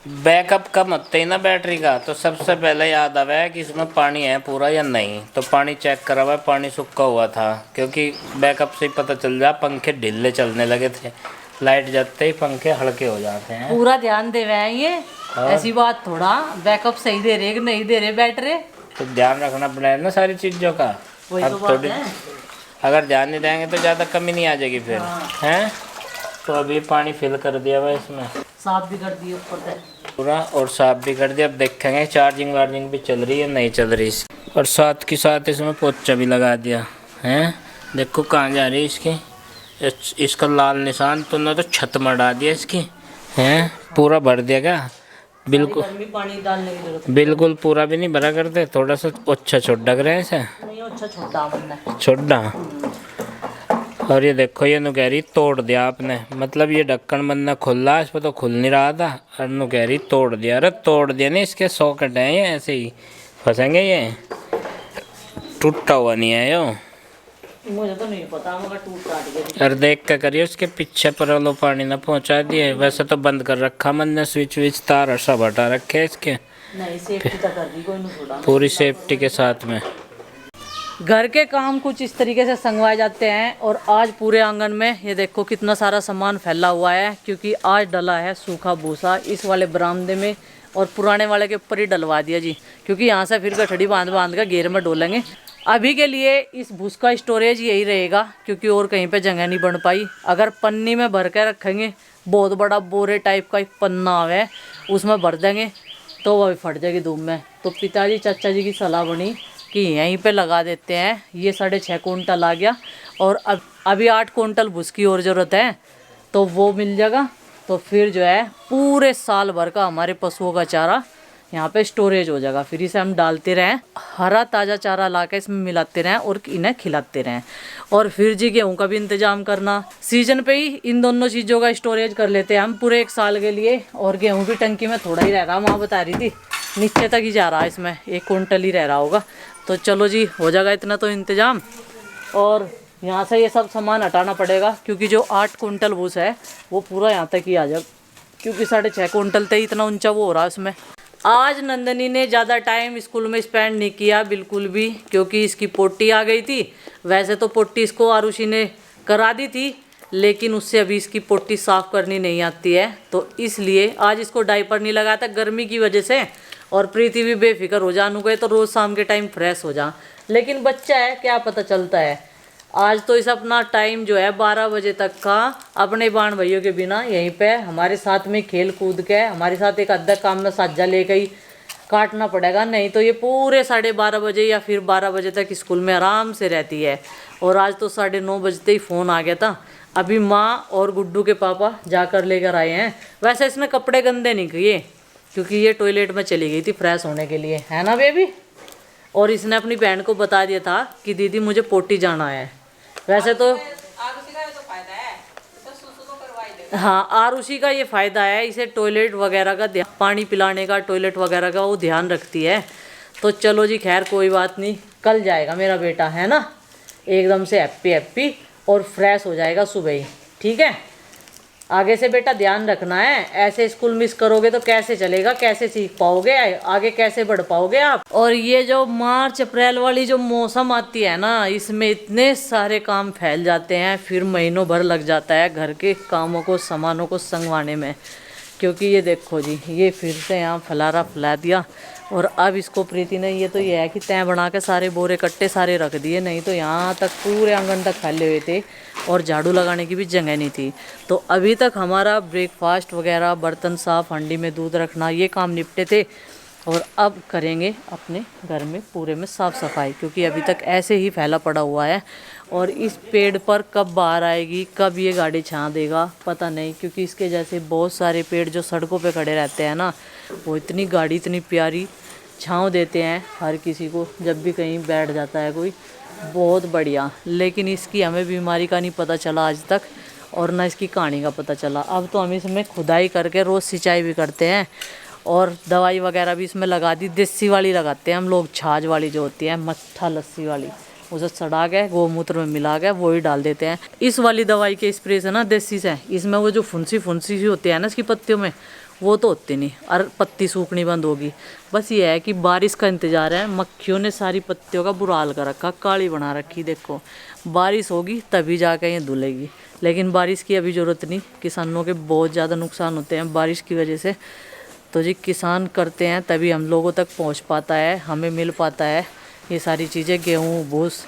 Backup कम होते ही ना battery का, तो सबसे पहले याद आवा है कि इसमें पानी है पूरा या नहीं। तो पानी चेक करा हुआ है, पानी सूखा हुआ था, क्योंकि बैकअप से ही पता चल जा पंखे ढीले चलने लगे थे। लाइट जाते ही पंखे हल्के हो जाते हैं। पूरा ध्यान दे रहे हैं ये, और ऐसी बात थोड़ा बैकअप सही दे रहे कि नहीं दे रहे बैटरी, तो ध्यान रखना पड़ेगा ना सारी चीज़ों का। वही अब तो बात थोड़ी है। अगर ध्यान नहीं देंगे तो ज़्यादा कमी नहीं आ जाएगी फिर, हैं। तो अभी पानी फिल कर दिया हुआ इसमें, साफ भी कर दिए ऊपर से पूरा, और साफ भी कर दिया। अब देखेंगे चार्जिंग वार्जिंग भी चल रही है नहीं चल रही इसकी। और साथ के साथ इसमें पोचा भी लगा दिया है। देखो कहाँ जा रही है इसकी, इसका लाल निशान तुमने तो छत में डाल दिया इसकी, हैं। पूरा भर दिया क्या? बिल्कुल पानी डालने की जरूरत बिल्कुल पूरा भी नहीं भरा करते, थोड़ा सा अच्छा छोटा रहा है इसे, नहीं, अच्छा छोटा हमने छोटा। और ये देखो ये नुकहरी तोड़ दिया आपने, मतलब ये ढक्कन बनना खुला, इस पर तो खुल नहीं रहा था, और नुकहरी तोड़ दिया। अरे तोड़ दिया नहीं, इसके सॉकेट हैं ये ऐसे ही फंसेंगे, ये टूटा हुआ नहीं है यो। मुझे तो नहीं पता, मगर टूट टाट गया। और देख के करिए उसके पीछे पर लो पानी ना पहुंचा दिए। वैसे तो बंद कर रखा मन ने, स्विच विच तार सब हटा रखे इसके, नहीं सेफ्टी तो कर दी कोई नहीं, छोड़ा पूरी सेफ्टी के साथ में। घर के काम कुछ इस तरीके से संगवाए जाते हैं। और आज पूरे आंगन में ये देखो कितना सारा सामान फैला हुआ है, क्योंकि आज डला है सूखा भूसा इस वाले बरामदे में, और पुराने वाले के ऊपर ही डलवा दिया जी, क्योंकि यहाँ से फिर गठड़ी बांध बांध कर घेर में डोलेंगे। अभी के लिए इस भूस का स्टोरेज यही रहेगा, क्योंकि और कहीं पे जगह नहीं बन पाई। अगर पन्नी में भर के रखेंगे, बहुत बड़ा बोरे टाइप का एक पन्ना है, उसमें भर देंगे तो वह भी फट जाएगी धूप में। तो पिताजी चाचा जी की सलाह बनी कि यहीं पे लगा देते हैं। ये 6.5 कुंटल आ गया, और अब अभी 8 कुंटल भूस की और ज़रूरत है, तो वो मिल जाएगा। तो फिर जो है पूरे साल भर का हमारे पशुओं का चारा यहाँ पे स्टोरेज हो जाएगा। फिर इसे हम डालते रहें, हरा ताज़ा चारा ला के इसमें मिलाते रहें और इन्हें खिलाते रहें। और फिर जी गेहूँ का भी इंतजाम करना, सीजन पे ही इन दोनों चीज़ों का स्टोरेज कर लेते हैं हम पूरे 1 साल के लिए। और गेहूँ की टंकी में थोड़ा ही रह रहा, माँ बता रही थी नीचे तक ही जा रहा है, इसमें 1 कुंटल ही रह रहा होगा। तो चलो जी हो जाएगा इतना तो इंतजाम। और यहाँ से ये सब सामान हटाना पड़ेगा, क्योंकि जो 8 कुंटल भूस है वो पूरा यहाँ तक ही आ जाए, क्योंकि 6.5 कुंटल तक इतना ऊंचा वो हो रहा है उसमें। आज नंदनी ने ज़्यादा टाइम स्कूल में स्पेंड नहीं किया बिल्कुल भी, क्योंकि इसकी पोटी आ गई थी। वैसे तो पोटी इसको आरुषि ने करा दी थी, लेकिन उससे अभी इसकी पोटी साफ़ करनी नहीं आती है, तो इसलिए आज इसको डायपर नहीं लगाया था गर्मी की वजह से। और प्रीति भी बेफिक्र हो जा, गए तो रोज़ शाम के टाइम फ्रेश हो जा, लेकिन बच्चा है क्या पता चलता है। आज तो इस अपना टाइम जो है 12 बजे तक का अपने बाण भाइयों के बिना यहीं पे हमारे साथ में खेल कूद के हमारे साथ एक अद्धा काम में साझा लेकर ही काटना पड़ेगा, नहीं तो ये पूरे 12:30 बजे या फिर 12 बजे तक स्कूल में आराम से रहती है। और आज तो 9:30 बजते ही फ़ोन आ गया था, अभी माँ और गुड्डू के पापा जाकर लेकर आए हैं। वैसे इसने कपड़े गंदे नहीं किए, क्योंकि ये टॉयलेट में चली गई थी फ्रेश होने के लिए, है ना बेबी। और इसने अपनी बहन को बता दिया था कि दीदी मुझे पोटी जाना है। वैसे तो हाँ, आरुषि का ये फ़ायदा है, इसे टॉयलेट वगैरह का पानी पिलाने का, टॉयलेट वगैरह का वो ध्यान रखती है। तो चलो जी खैर कोई बात नहीं, कल जाएगा मेरा बेटा, है ना, एकदम से हैप्पी हैप्पी और फ्रेश हो जाएगा सुबह ही। ठीक है, आगे से बेटा ध्यान रखना है, ऐसे स्कूल मिस करोगे तो कैसे चलेगा, कैसे सीख पाओगे, आगे कैसे बढ़ पाओगे आप। और ये जो मार्च अप्रैल वाली जो मौसम आती है ना, इसमें इतने सारे काम फैल जाते हैं, फिर महीनों भर लग जाता है घर के कामों को सामानों को संगवाने में। क्योंकि ये देखो जी, ये फिर से यहाँ फलारा फैला दिया। और अब इसको प्रीति ने ये तो ये है कि तय बना के सारे बोरे कट्टे सारे रख दिए, नहीं तो यहाँ तक पूरे आंगन तक फैले हुए थे और झाड़ू लगाने की भी जगह नहीं थी। तो अभी तक हमारा ब्रेकफास्ट वगैरह, बर्तन साफ, हंडी में दूध रखना, ये काम निपटे थे। और अब करेंगे अपने घर में पूरे में साफ़ सफाई, क्योंकि अभी तक ऐसे ही फैला पड़ा हुआ है। और इस पेड़ पर कब बाहर आएगी, कब ये गाड़ी छां देगा पता नहीं, क्योंकि इसके जैसे बहुत सारे पेड़ जो सड़कों पे खड़े रहते हैं ना, वो इतनी गाड़ी इतनी प्यारी छांव देते हैं हर किसी को जब भी कहीं बैठ जाता है कोई, बहुत बढ़िया। लेकिन इसकी हमें बीमारी का नहीं पता चला आज तक, और ना इसकी कहानी का पता चला। अब तो हम इसमें खुदाई करके रोज़ सिंचाई भी करते हैं, और दवाई वगैरह भी इसमें लगा दी, देसी वाली लगाते हैं हम लोग, छाछ वाली जो होती है, मट्ठा लस्सी वाली, उसे सड़ा के गोमूत्र में मिला के वो ही डाल देते हैं। इस वाली दवाई के स्प्रे से ना, देसी से, इसमें वो जो फुंसी सी होती है ना इसकी पत्तियों में, वो तो होती नहीं और पत्ती सूखनी बंद होगी। बस ये है कि बारिश का इंतजार है। मक्खियों ने सारी पत्तियों का बुरा हाल कर रखा, काली बना रखी। देखो बारिश होगी तभी जाकर ये धुलेगी, लेकिन बारिश की अभी ज़रूरत नहीं। किसानों के बहुत ज़्यादा नुकसान होते हैं बारिश की वजह से। तो जी किसान करते हैं तभी हम लोगों तक पहुंच पाता है, हमें मिल पाता है ये सारी चीज़ें, गेहूँ भूस।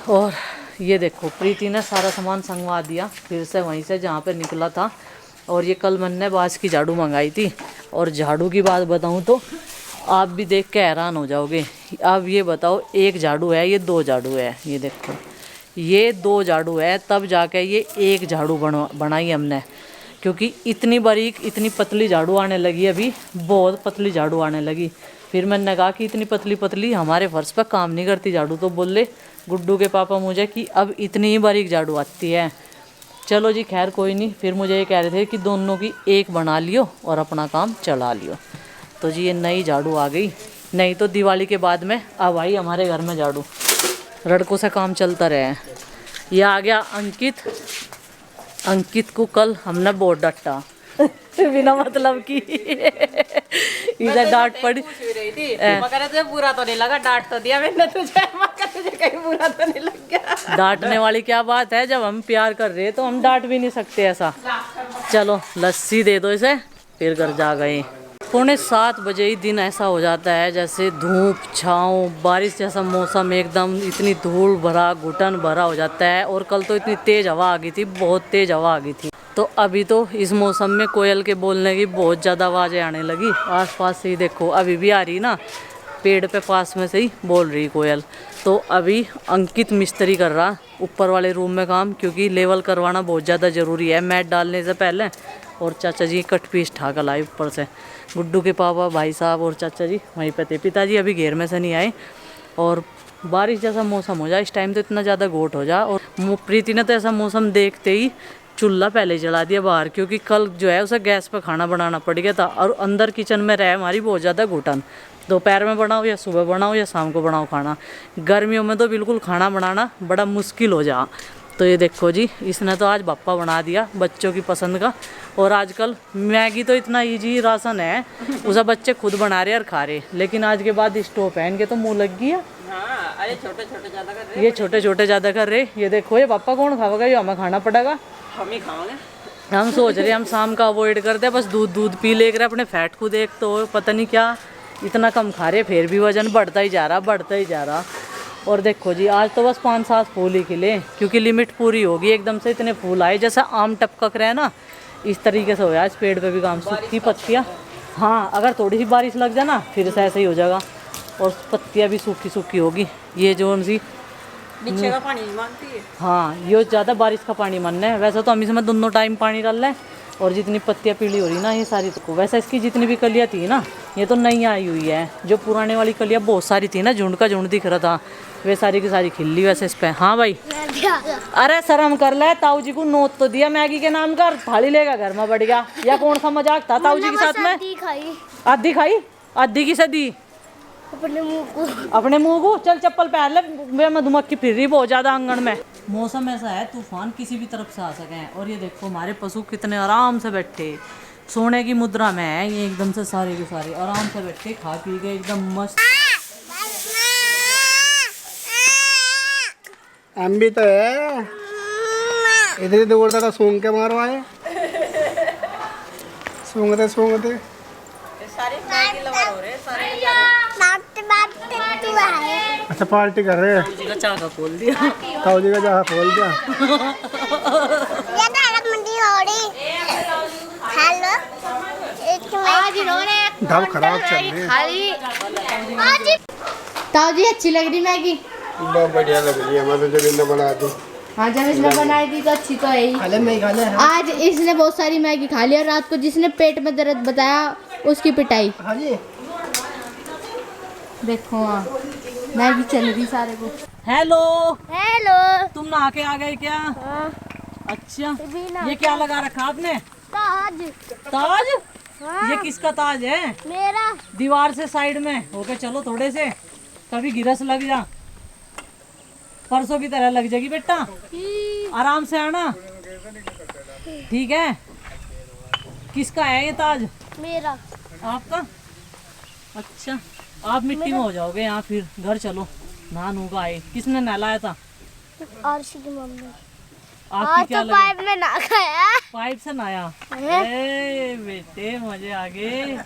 और ये देखो प्रीति ने सारा सामान संगवा दिया फिर से वहीं से जहाँ पे निकला था। और ये कल मैंने बाँस की झाड़ू मंगाई थी। और झाड़ू की बात बताऊँ तो आप भी देख के हैरान हो जाओगे। अब ये बताओ, एक झाड़ू है, ये 2 झाड़ू है। ये देखो ये 2 झाड़ू है, तब जाके ये एक झाड़ू बनाई हमने। क्योंकि इतनी बारीक इतनी पतली झाड़ू आने लगी, अभी बहुत पतली झाड़ू आने लगी। फिर मैंने कहा कि इतनी पतली पतली हमारे फर्श पर काम नहीं करती झाड़ू। तो बोले गुड्डू के पापा मुझे कि अब इतनी ही बारीक झाड़ू आती है। चलो जी खैर कोई नहीं। फिर मुझे ये कह रहे थे कि दोनों की एक बना लियो और अपना काम चला लियो। तो जी ये नई झाड़ू आ गई। नहीं तो दिवाली के बाद में अब आई हमारे घर में झाड़ू, लड़कों से काम चलता रहे। ये आ गया अंकित। अंकित को कल हमने बहुत डांटा बिना मतलब की इधर डांट पड़ी। मगर तुझे बुरा तो नहीं लगा? डांट तो दिया मैंने तुझे, मगर तुझे कहीं बुरा तो नहीं लग गया? डांटने वाली क्या बात है, जब हम प्यार कर रहे तो हम डांट भी नहीं सकते ऐसा। चलो लस्सी दे दो इसे, फिर घर जा गए। 6:45 बजे ही दिन ऐसा हो जाता है जैसे धूप छाँव बारिश जैसा मौसम, एकदम इतनी धूल भरा घुटन भरा हो जाता है। और कल तो इतनी तेज़ हवा आ गई थी, बहुत तेज़ हवा आ गई थी। तो अभी तो इस मौसम में कोयल के बोलने की बहुत ज़्यादा आवाज़ें आने लगी आसपास से ही। देखो अभी भी आ रही ना, पेड़ पे पास में से ही बोल रही कोयल। तो अभी अंकित मिस्त्री कर रहा ऊपर वाले रूम में काम, क्योंकि लेवल करवाना बहुत ज़्यादा ज़रूरी है मैट डालने से पहले। और चाचा जी कट पीस ठाक लाई ऊपर से। गुड्डू के पापा भाई साहब और चाचा जी वहीं पे थे। पिताजी अभी घेर में से नहीं आए। और बारिश जैसा मौसम हो जाए इस टाइम तो इतना ज़्यादा गोट हो जाए। और प्रीति ने तो ऐसा मौसम देखते ही चूल्हा पहले जला दिया बाहर, क्योंकि कल जो है उसे गैस पर खाना बनाना पड़ गया था। और अंदर किचन में रहे हमारी बहुत ज़्यादा घुटन, दोपहर में बनाओ या सुबह बनाओ या शाम को बनाओ खाना। गर्मियों में तो बिल्कुल खाना बनाना बड़ा मुश्किल हो जा। तो ये देखो जी इसने तो आज बप्पा बना दिया बच्चों की पसंद का। और आजकल मैगी तो इतना इजी राशन है, उसे बच्चे खुद बना रहे और खा रहे। लेकिन आज के बाद स्टोव पहन के तो मुँह लग गया। हाँ, अरे छोटे छोटे ज्यादा कर रहे, ये छोटे छोटे ज़्यादा कर रहे। ये देखो ये पापा कौन खाएगा, ये हमें खाना पड़ेगा। हम ही खाओगे। हम सोच रहे हम शाम का अवॉइड करते हैं, बस दूध पी ले कर अपने फैट को देख। तो पता नहीं क्या इतना कम खा रहे, फिर भी वजन बढ़ता ही जा रहा। और देखो जी आज तो बस 5-7 फूल ही खिले, क्योंकि लिमिट पूरी होगी। एकदम से इतने फूल आए जैसा आम टपक रहे हैं ना, इस तरीके से हो जाए। इस पेड़ पे भी काम सूखी पत्तियाँ। हाँ अगर थोड़ी सी बारिश लग जाए ना फिर से ऐसे ही हो जाएगा और पत्तियाँ भी सूखी सूखी होगी। ये जो उनसी नीचे का पानी नहीं मांगती है। हाँ ये ज़्यादा बारिश का पानी मानना है। वैसे तो हम इसमें दोनों टाइम पानी डाल रहे हैं। और जितनी पत्तियाँ पीली हो रही ना ये सारी, तो वैसे इसकी जितनी भी कलियाँ थी ना ये तो नई आई हुई है। जो पुराने वाली कलियाँ बहुत सारी थी ना, झुंड का झुंड दिख रहा था, वे सारी की सारी खिल ली वैसे इस पे। हाँ भाई अरे शर्म कर ले, ताऊ जी को नोट तो दिया मैगी के नाम का, थाली लेगा घर में बढ़ गया। या कौन सा मजाक था ताऊ जी के साथ में? आधी खाई आधी की सदी अपने मुंह को। चल चप्पल पहन ले, वे मधुमक्खी फिर रही बहुत ज्यादा आंगन में। मौसम ऐसा है तूफान किसी भी तरफ से आ सके। और ये देखो हमारे पशु कितने आराम से बैठे, सोने की मुद्रा में है ये, एकदम से सारे के सारे आराम से बैठे खा पी के एकदम मस्त। हम भी तो है इधर दौड़ता था, सूंघ के मारवाए सूंघते सारे मैगी लवर हो रहे सारे। अच्छा पार्टी कर रहे हैं। ताऊ जी का चाका खोल दिया। ताऊ जी का जहाँ खोल दिया। ढब खराब चल रही है। ताऊ जी अच्छी लग रही मैगी? बहुत बढ़िया लग रही है, मतलब जब इन्हें बना दी। हाँ जब इसने बनाई थी तो अच्छी तो है ही। आज इसने बहुत सारी मैगी खा ली और रात को जिसने पेट में दर्द बताया उसकी पिटाई। हाँ जी देखो हाँ मैगी चल रही सारे को। हेलो हेलो तुम नहा के आ गए क्या? अच्छा ये क्या लगा रखा आपने? ताज। ताज? हाँ। ये किसका ताज है? मेरा। दीवार से साइड में होके चलो थोड़े से, कभी गिरस लग जा, परसों की तरह लग जाएगी बेटा। आराम से आना ठीक है। किसका है ये ताज? मेरा। आपका? अच्छा, आप मिट्टी में हो जाओगे यहाँ, फिर घर चलो, नहा नू का आए। किसने नहलाया था? आरसी की मम्मी। आपकी आज क्या तो लगी? पाइप में ना खाया। पाइप से नहाया? ए बेटे मजे आ गए।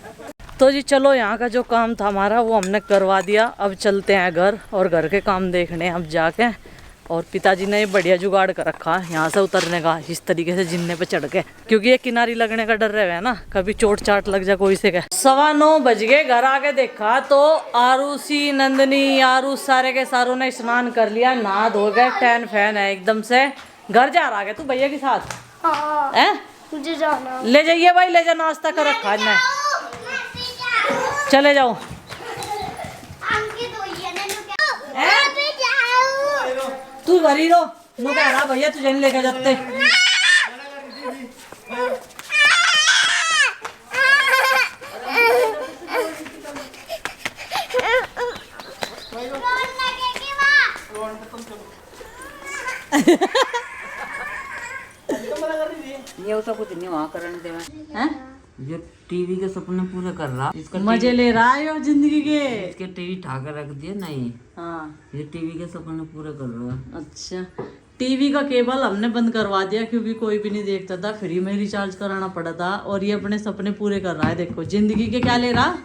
तो जी चलो, यहाँ का जो काम था हमारा वो हमने करवा दिया। अब चलते हैं घर और घर के काम देखने हैं अब जाके। और पिताजी ने बढ़िया जुगाड़ कर रखा है यहाँ से उतरने का, इस तरीके से जिन्ने पे चढ़ के, क्योंकि ये किनारी लगने का डर रहे है ना, कभी चोट चाट लग जाए कोई से। 9:15 बज गए। घर आके देखा तो आरुषि, नंदनी, आरुष सारे के सारों ने स्नान कर लिया, नहा धो गए, टैन फैन है एकदम से। घर जा रहा है तू भैया के साथ? हाँ, है मुझे जाना। ले जाइए भाई, ले जा, नाश्ता कर रखा है। चले जाओ। तू भरी रो, नु कह रहा भैया तुझे नहीं लेके जाते। ये उसका कुछ नहीं वहाँ करने देवा। हैं? जो टीवी के सपने पूरे कर रहा, इसका मजे ले रहा है वो जिंदगी के। इसके टीवी ठाकर रख दिया नहीं, हाँ ये टीवी के सपने पूरे कर रहा। अच्छा, टीवी का केबल हमने बंद करवा दिया क्योंकि कोई भी नहीं देखता था, फ्री में रिचार्ज कराना पड़ा था। और ये अपने सपने पूरे कर रहा है। देखो जिंदगी के क्या ले रहा,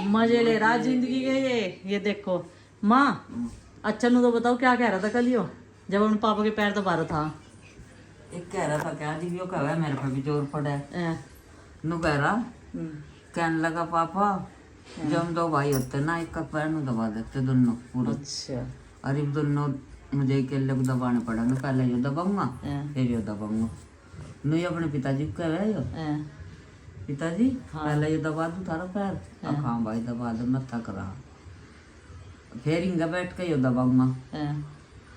मजे ले रहा जिंदगी के। ये देखो माँ। अच्छा नु तो बताओ क्या कह रहा था कल यो, जब उन पापा के पैर दबा रहा था? एक कह रहा था क्या दीदी कह रहा है मेरे पे भी जोर पड़ा है। नु कह रहा कहने लगा पापा जब हम दो भाई होते ना, एक का पैर नु दबा देते दोनों पूरा। अच्छा, अरे दोनों मुझे अकेले को दबाने पड़ा, मैं पहले यो दबाऊंगा फिर यो दबाऊंगा। नु ये अपने पिताजी को कह रहा है यो, पिताजी पहले ये दबा दूं थारा पैर? हाँ भाई दबा दो, मैं थक रहा। फिर इंगा बैठ के यो दबाऊंगा,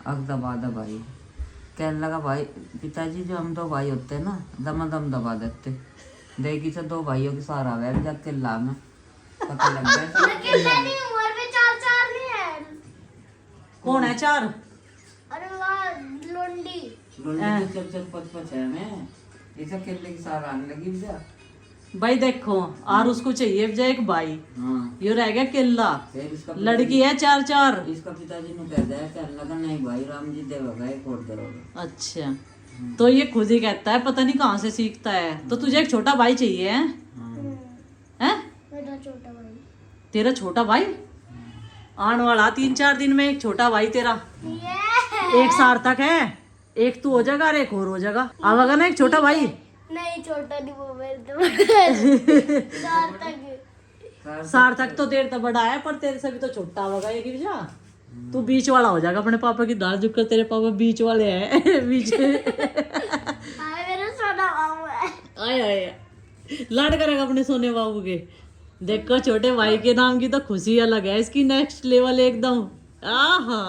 अब दबा दे भाई। कहने लगा भाई पिताजी जो हम दो भाई होते हैं ना, दम दबा देते। देखी से दो भाइयों की सहारा है जब किला में पता लग गया। कौन है चार? अरे वाह, लोंडी। चल पच है मैं इसे किले की सहारा आने लगी जा। भाई देखो, और उसको चाहिए जो एक भाई, हाँ ये रह गया किला। फिर इसका लड़की है 4-4। इसका पिताजी ने कह दिया, कहने लगा नहीं भाई राम जी देगा एक और करोगे। अच्छा, तो ये खुद ही कहता है, पता नहीं कहाँ से सीखता है। तो तुझे एक छोटा भाई चाहिए है? हैं? मेरा छोटा भाई। तेरा छोटा भाई आने वाला 3-4 दिन में, एक छोटा भाई तेरा। एक सार्थक है, एक तू हो जाएगा और एक और हो जाएगा। आवेगा ना एक छोटा भाई? नहीं, छोटा नहीं, वो मेरे तो सार्थक तो तेरे तो बड़ा है, पर तेरे से भी तो छोटा होगा ये की जा। तू बीच वाला हो जाएगा। अपने पापा की दाल झुक कर, तेरे पापा बीच वाले हैं। बीच मेरा सोना बाबू है। आए आए लाड करेगा अपने सोने बाबू के। देखो छोटे भाई के नाम की तो खुशी अलग है इसकी, नेक्स्ट लेवल एकदम। आहा,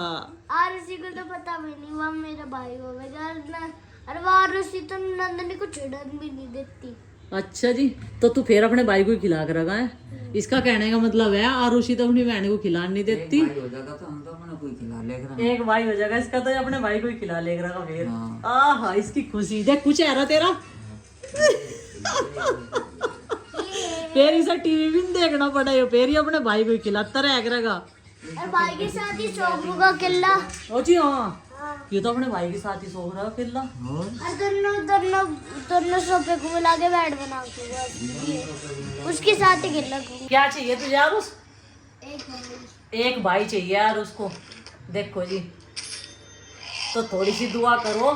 आरुषि को तो पता भी नहीं, वो मेरा भाई होगा ना। अरे वो आरुषि तो नंदनी को छेड़न भी नहीं देती। अच्छा जी, तो तू फिर अपने भाई को खिला कर रखा है? इसका कहने का मतलब है आरुषि तो अपनी बहन को खिला नहीं देती। भाई हो जाएगा तो हम तो अपना कोई खिला लेगा। एक भाई हो जाएगा इसका तो अपने भाई को ही खिला लेगा फिर। आहा, इसकी खुशी देख, कुछ है रहा तेरा। फिर इसे टीवी भी नहीं देखना पड़ा, फिर ही अपने भाई को ही खिलाता रहेगा। और भाई के साथ ही शोभू का किला। ओ जी हाँ, ये तो अपने भाई के साथ ही सो रहा है किला। और दोनों सोफे को मिला के बेड बना के उसके साथ ही किला। क्या चाहिए तुझे यार? उस एक एक भाई चाहिए यार उसको। देखो जी, तो थोड़ी सी दुआ करो।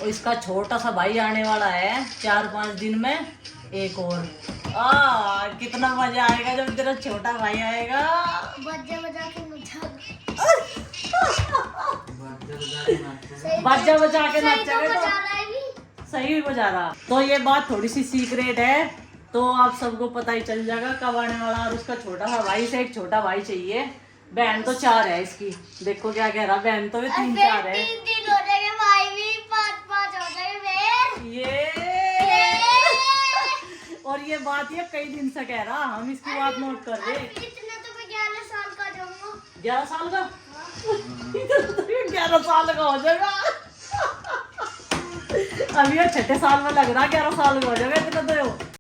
और इसका छोटा सा भाई आने वाला है 4-5 दिन में, एक और। कितना मजा आएगा जब तेरा छोटा भाई आएगा। बजा बजा के नचा तो सही बजा रहा। तो ये बात थोड़ी सी सीक्रेट है, तो आप सबको पता ही चल जाएगा कब आने वाला। और उसका छोटा सा भाई से एक छोटा भाई चाहिए। बहन तो 4 है इसकी। देखो क्या कह रहा, बहन तो भी 3-4 है। 3 हो जाएंगे, भाई भी 5-5 हो जाएंगे। ये और ये बात ये कई दिन से कह रहा, हम इसकी बात नोट कर रहे। इतना तो मैं 11 साल का जाऊंगा। 11 साल का? 11 साल का हो जाएगा। अभी वो छठे साल में लग रहा, 11 साल में हो जाएगा इतना तो।